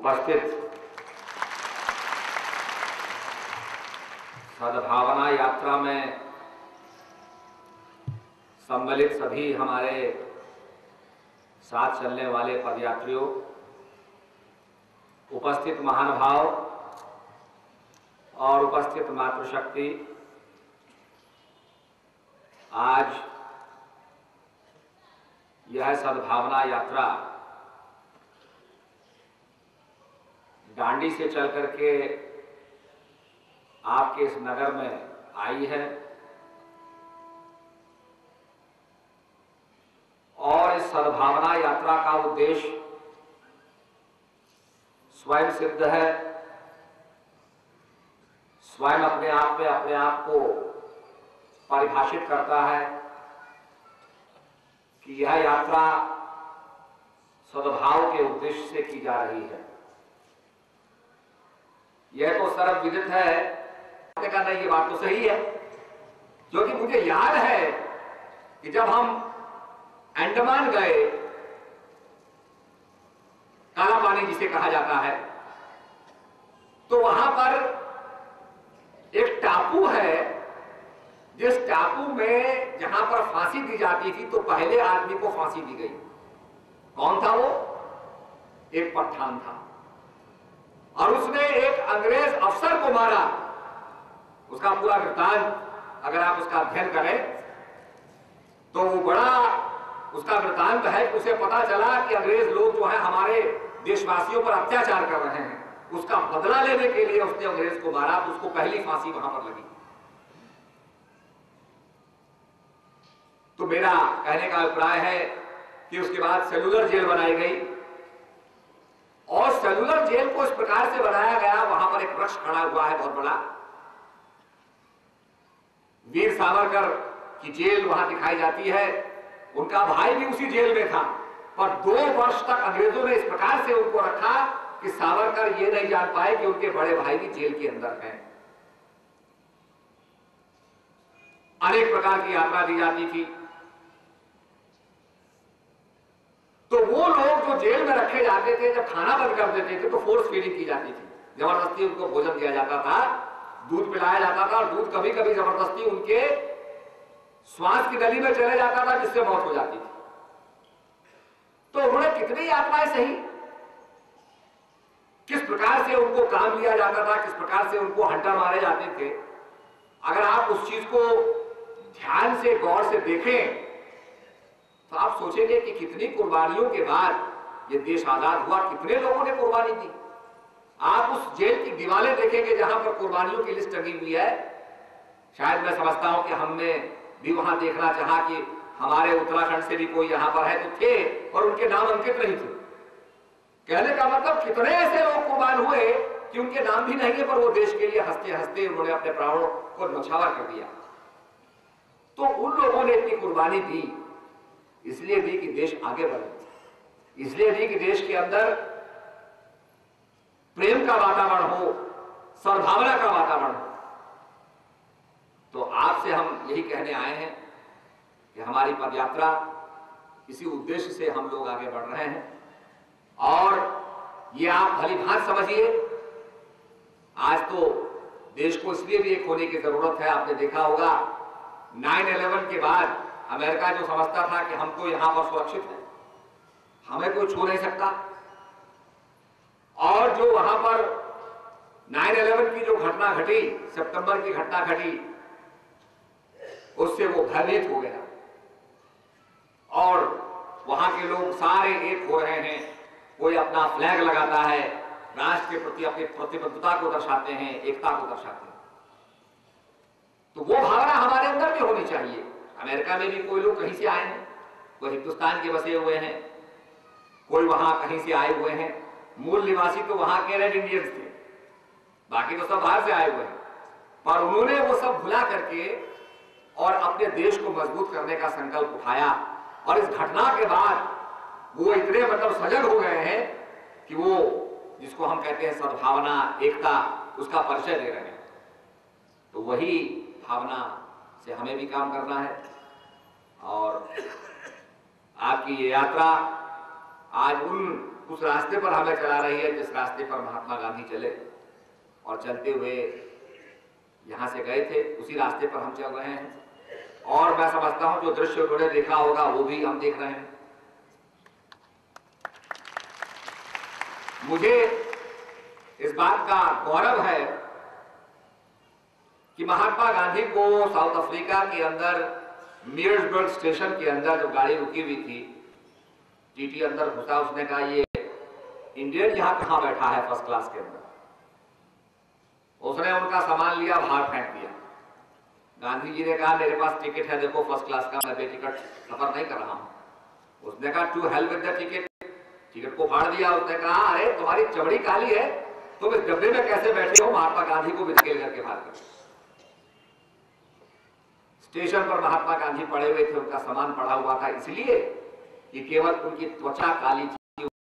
उपस्थित सद्भावना यात्रा में सम्मिलित सभी हमारे साथ चलने वाले पदयात्रियों, उपस्थित महानुभाव और उपस्थित मातृशक्ति, आज यह सद्भावना यात्रा डांडी से चल करके आपके इस नगर में आई है और इस सद्भावना यात्रा का उद्देश्य स्वयं सिद्ध है। स्वयं अपने आप को परिभाषित करता है कि यह यात्रा सद्भाव के उद्देश्य से की जा रही है। यह तो सर्वविदित है का नहीं, ये बात तो सही है, क्योंकि मुझे याद है कि जब हम अंडमान गए, काला पानी जिसे कहा जाता है, तो वहां पर एक टापू है, जिस टापू में जहां पर फांसी दी जाती थी तो पहले आदमी को फांसी दी गई। कौन था वो? एक पठान था और उसने एक अंग्रेज अफसर को मारा। उसका पूरा वृत्तांत अगर आप उसका अध्ययन करें तो वो बड़ा उसका वृत्तांत है कि उसे पता चला कि अंग्रेज लोग जो है हमारे देशवासियों पर अत्याचार कर रहे हैं। उसका बदला लेने के लिए उसने अंग्रेज को मारा, तो उसको पहली फांसी वहां पर लगी। तो मेरा कहने का अभिप्राय है कि उसके बाद सेलुलर जेल बनाई गई और सेलुलर जेल को इस प्रकार से बनाया गया, वहां पर एक वृक्ष खड़ा हुआ है बहुत बड़ा, वीर सावरकर की जेल वहां दिखाई जाती है। उनका भाई भी उसी जेल में था, पर 2 वर्ष तक अंग्रेजों ने इस प्रकार से उनको रखा कि सावरकर ये नहीं जान पाए कि उनके बड़े भाई भी जेल के अंदर हैं। अनेक प्रकार की यात्रा दी जाती थी। तो वो लोग जो जेल में रखे जाते थे, जब खाना बंद कर देते थे तो फोर्स फीडिंग की जाती थी, जबरदस्ती उनको भोजन दिया जाता था, दूध पिलाया जाता था और दूध कभी कभी जबरदस्ती उनके श्वास की नली में चले जाता था, जिससे मौत हो जाती थी। तो उन्होंने कितनी यात्राएं सही, किस प्रकार से उनको काम लिया जाता था, किस प्रकार से उनको हंटर मारे जाते थे। अगर आप उस चीज को ध्यान से गौर से देखें तो आप सोचेंगे कि कितनी कुर्बानियों के बाद ये देश आजाद हुआ, कितने लोगों ने कुर्बानी दी। आप उस जेल की दीवारें देखेंगे जहां पर कुर्बानियों की लिस्ट लगी हुई है। शायद मैं समझता हूं कि हमने भी वहां देखना चाहा कि हमारे उत्तराखंड से भी कोई यहां पर है, तो थे और उनके नाम अंकित नहीं थे। कहने का मतलब कितने ऐसे लोग कुर्बान हुए कि उनके नाम भी नहीं है, पर वो देश के लिए हंसते हंसते उन्होंने अपने प्राणों को न्यौछावर कर दिया। तो उन लोगों ने इतनी कुर्बानी दी, इसलिए दी कि देश आगे बढ़े, इसलिए दी कि देश के अंदर प्रेम का वातावरण हो, सद्भावना का वातावरण हो। तो आपसे हम यही कहने आए हैं कि हमारी पदयात्रा इसी उद्देश्य से हम लोग आगे बढ़ रहे हैं और ये आप भली भांति समझिए। आज तो देश को इसलिए भी एक होने की जरूरत है। आपने देखा होगा 9/11 के बाद अमेरिका जो समझता था कि हम तो यहां पर सुरक्षित हैं, हमें कोई छू नहीं सकता, और जो वहां पर 9/11 की जो घटना घटी, सितंबर की घटना घटी, उससे वो भयभीत हो गया और वहां के लोग सारे एक हो रहे हैं। कोई अपना फ्लैग लगाता है, राष्ट्र के प्रति अपनी प्रतिबद्धता को दर्शाते हैं, एकता को दर्शाते हैं। तो वो भावना हमारे अंदर भी होनी चाहिए। अमेरिका में भी कोई लोग कहीं से आए हैं, कोई हिंदुस्तान के बसे हुए हैं, कोई वहां कहीं से आए हुए हैं। मूल निवासी तो वहां के रेड इंडियंस थे, बाकी तो सब बाहर से आए हुए हैं, पर उन्होंने वो सब भुला करके और अपने देश को मजबूत करने का संकल्प उठाया। और इस घटना के बाद वो इतने सजग हो गए हैं कि वो जिसको हम कहते हैं सद्भावना, एकता, उसका परिचय दे रहे हैं। तो वही भावना से हमें भी काम करना है। और आपकी ये यात्रा आज उन उस रास्ते पर हमें चला रही है जिस रास्ते पर महात्मा गांधी चले और चलते हुए यहां से गए थे, उसी रास्ते पर हम चल रहे हैं। और मैं समझता हूं जो दृश्य उन्होंने देखा होगा वो भी हम देख रहे हैं। मुझे इस बात का गौरव है कि महात्मा गांधी को साउथ अफ्रीका के अंदर मीयर्सबर्ग स्टेशन के अंदर जब गाड़ी रुकी हुई थी, टीटी अंदर घुसा, उसने कहा ये इंडियन यहां कहां बैठा है फर्स्ट क्लास के अंदर। उसने उनका सामान लिया, बाहर फेंक दिया। गांधी जी ने कहा मेरे पास टिकट है, देखो फर्स्ट क्लास का, मैं बेटिकट सफर नहीं कर रहा हूं। उसने कहा to hell with the ticket, ticket को फाड़ दिया। उसने कहा अरे तुम्हारी चमड़ी काली है, तुम इस डब्बे में कैसे बैठे हो? महात्मा गांधी को भी धकेल करके बाहर कर। स्टेशन पर महात्मा गांधी पड़े हुए थे, उनका सामान पड़ा हुआ था, इसलिए कि केवल उनकी त्वचा काली थी।